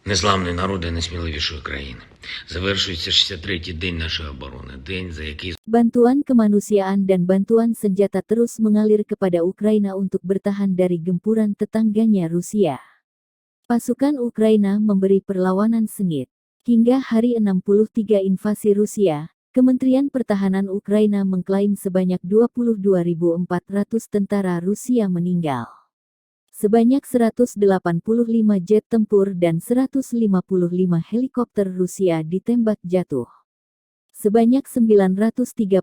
Незламний народи найсміливішої країни. Завершується 63-й день нашої оборони. День, за який Bantuan kemanusiaan dan bantuan senjata terus mengalir kepada Ukraina untuk bertahan dari gempuran tetangganya Rusia. Pasukan Ukraina memberi perlawanan sengit. Hingga hari 63 invasi Rusia, Kementerian Pertahanan Ukraina mengklaim sebanyak 22.400 tentara Rusia meninggal. Sebanyak 185 jet tempur dan 155 helikopter Rusia ditembak jatuh. Sebanyak 939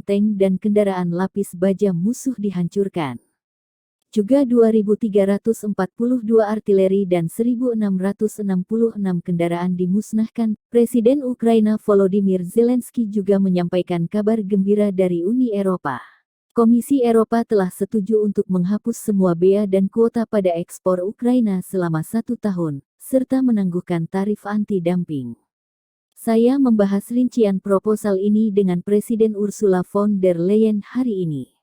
tank dan kendaraan lapis baja musuh dihancurkan. Juga 2.342 artileri dan 1.666 kendaraan dimusnahkan. Presiden Ukraina Volodymyr Zelensky juga menyampaikan kabar gembira dari Uni Eropa. Komisi Eropa telah setuju untuk menghapus semua bea dan kuota pada ekspor Ukraina selama 1 tahun, serta menangguhkan tarif anti-dumping. Saya membahas rincian proposal ini dengan Presiden Ursula von der Leyen hari ini.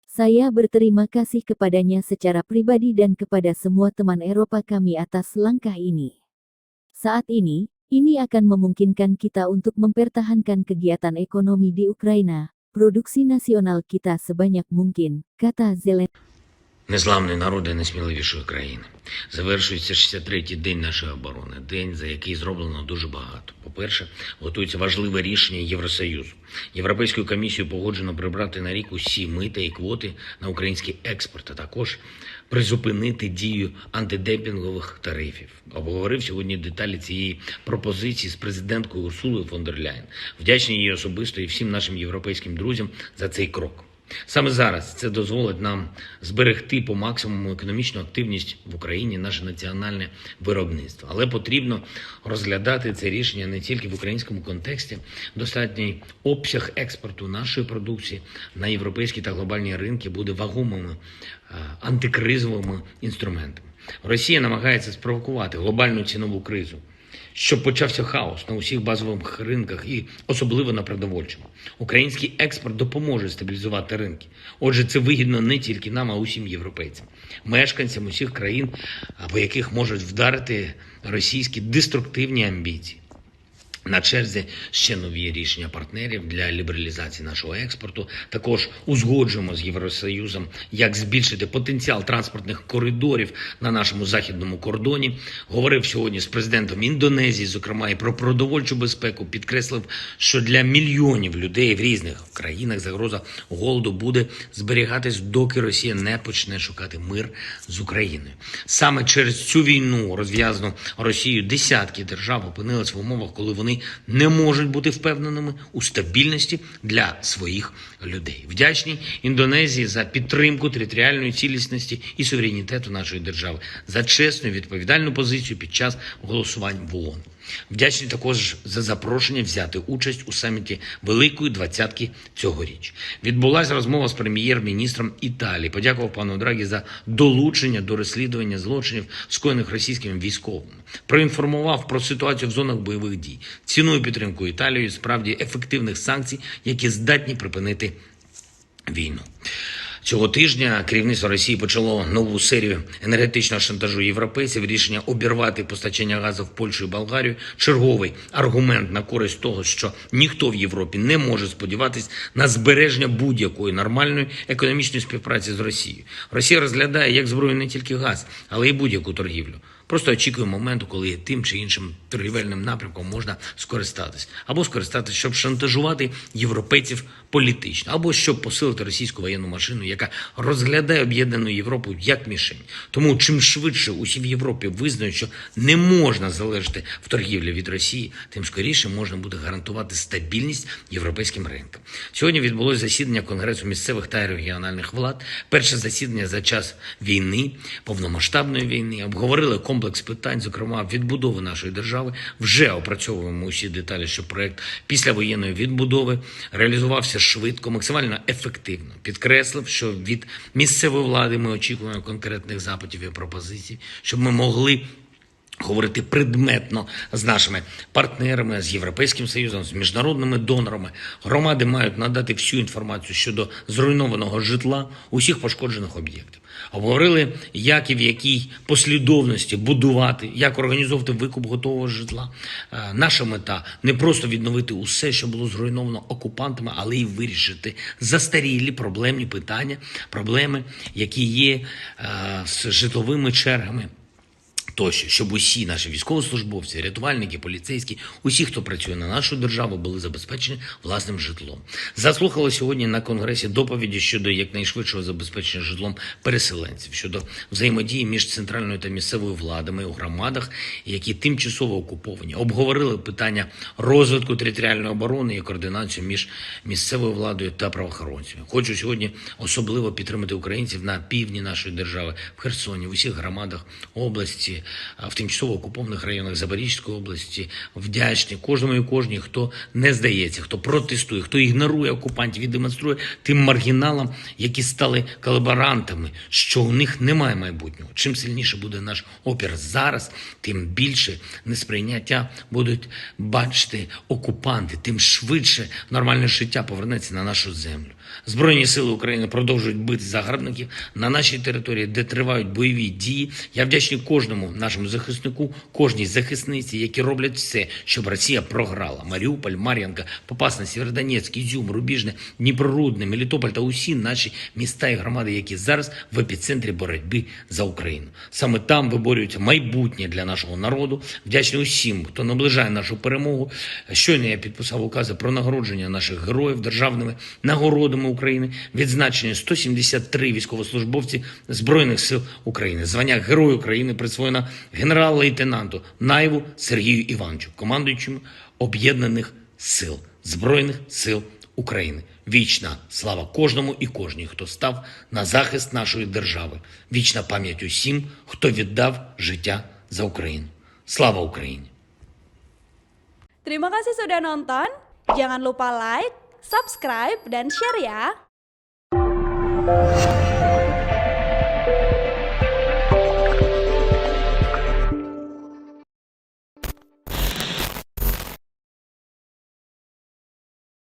Saya berterima kasih kepadanya secara pribadi dan kepada semua teman Eropa kami atas langkah ini. Saat ini akan memungkinkan kita untuk mempertahankan kegiatan ekonomi di Ukraina, produksi nasional kita sebanyak mungkin, kata Zelensky. Незламний народи найсміливішої країни. Завершується 63-й день нашої оборони. День, за який зроблено дуже багато. По-перше, готується важливе рішення Євросоюзу. Європейською комісією погоджено прибрати на рік усі мита і квоти на український експорт, а також призупинити дію антидемпінгових тарифів. Обговорив сьогодні деталі цієї пропозиції з президенткою Урсулою фон дер Ляєн. Вдячний їй особисто і всім нашим європейським друзям за цей крок. Саме зараз це дозволить нам зберегти по максимуму економічну активність в Україні, наше національне виробництво. Але потрібно розглядати це рішення не тільки в українському контексті. Достатній обсяг експорту нашої продукції на європейські та глобальні ринки буде вагомими антикризовими інструментами. Росія намагається спровокувати глобальну цінову кризу, щоб почався хаос на усіх базових ринках і особливо на продовольчому. Український експорт допоможе стабілізувати ринки. Отже, це вигідно не тільки нам, а усім європейцям, мешканцям усіх країн, по яких можуть вдарити російські деструктивні амбіції. На черзі ще нові рішення партнерів для лібералізації нашого експорту. Також узгоджуємо з Євросоюзом, як збільшити потенціал транспортних коридорів на нашому західному кордоні. Говорив сьогодні з президентом Індонезії, зокрема і про продовольчу безпеку. Підкреслив, що для мільйонів людей в різних країнах загроза голоду буде зберігатись, доки Росія не почне шукати мир з Україною. Саме через цю війну, розв'язану Росією, десятки держав опинились в умовах, коли вони не можуть бути впевненими у стабільності для своїх людей. Вдячні Індонезії за підтримку територіальної цілісності і суверенітету нашої держави, за чесну і відповідальну позицію під час голосувань в ООН. Вдячні також за запрошення взяти участь у саміті Великої Двадцятки цьогоріч. Відбулася розмова з прем'єр-міністром Італії. Подякував пану Драгі за долучення до розслідування злочинів, скоєних російськими військовими. Проінформував про ситуацію в зонах бойових дій. Ціную підтримку Італії справді ефективних санкцій, які здатні припинити війну. Цього тижня керівництво Росії почало нову серію енергетичного шантажу європейців. Рішення обірвати постачання газу в Польщу і Болгарію – черговий аргумент на користь того, що ніхто в Європі не може сподіватись на збереження будь-якої нормальної економічної співпраці з Росією. Росія розглядає як зброю не тільки газ, але й будь-яку торгівлю. Просто очікує моменту, коли тим чи іншим торгівельним напрямком можна скористатись. Або скористатись, щоб шантажувати європейців політично. Або щоб посилити російську воєнну машину, яка розглядає об'єднану Європу як мішень. Тому чим швидше усі в Європі визнають, що не можна залежати в торгівлі від Росії, тим скоріше можна буде гарантувати стабільність європейським ринкам. Сьогодні відбулося засідання Конгресу місцевих та регіональних влад. Перше засідання за час війни, повномасштабної війни. Обговорили комплекс питань, зокрема відбудови нашої держави. Вже опрацьовуємо усі деталі, щоб проект післявоєнної відбудови реалізувався швидко, максимально ефективно. Підкреслив, що від місцевої влади ми очікуємо конкретних запитів і пропозицій, щоб ми могли говорити предметно з нашими партнерами, з Європейським Союзом, з міжнародними донорами. Громади мають надати всю інформацію щодо зруйнованого житла, усіх пошкоджених об'єктів. Обговорили, як і в якій послідовності будувати, як організовувати викуп готового житла. Наша мета – не просто відновити усе, що було зруйновано окупантами, але й вирішити застарілі проблемні питання, проблеми, які є з житловими чергами. Тощо, щоб усі наші військовослужбовці, рятувальники, поліцейські, усі, хто працює на нашу державу, були забезпечені власним житлом. Заслухали сьогодні на Конгресі доповіді щодо якнайшвидшого забезпечення житлом переселенців, щодо взаємодії між центральною та місцевою владами у громадах, які тимчасово окуповані. Обговорили питання розвитку територіальної оборони і координацію між місцевою владою та правоохоронцями. Хочу сьогодні особливо підтримати українців на півдні нашої держави, в Херсоні, в усіх громадах області, в тимчасово окупованих районах Запорізької області. Вдячні кожному і кожній, хто не здається, хто протестує, хто ігнорує окупантів і демонструє тим маргіналам, які стали колаборантами, що у них немає майбутнього. Чим сильніше буде наш опір зараз, тим більше несприйняття будуть бачити окупанти, тим швидше нормальне життя повернеться на нашу землю. Збройні сили України продовжують бити загарбників на нашій території, де тривають бойові дії. Я вдячний кожному нашому захиснику, кожній захисниці, які роблять все, щоб Росія програла. Маріуполь, Мар'їнка, Попасна, Сєвєродонецьк, Ізюм, Рубіжне, Дніпрорудне, Мелітополь та усі наші міста і громади, які зараз в епіцентрі боротьби за Україну. Саме там виборюється майбутнє для нашого народу. Вдячний усім, хто наближає нашу перемогу. Щойно я підписав укази про нагородження наших героїв державними нагородами України, відзначені 173 військовослужбовці Збройних сил України. Звання Герой України присвоєно генерал-лейтенанту Наєву Сергію Івановичу, командуючому Об'єднаних сил Збройних сил України. Вічна слава кожному і кожній, хто став на захист нашої держави. Вічна пам'ять усім, хто віддав життя за Україну. Слава Україні! Terima kasih sudah nonton. Jangan lupa like, subscribe, dan share ya.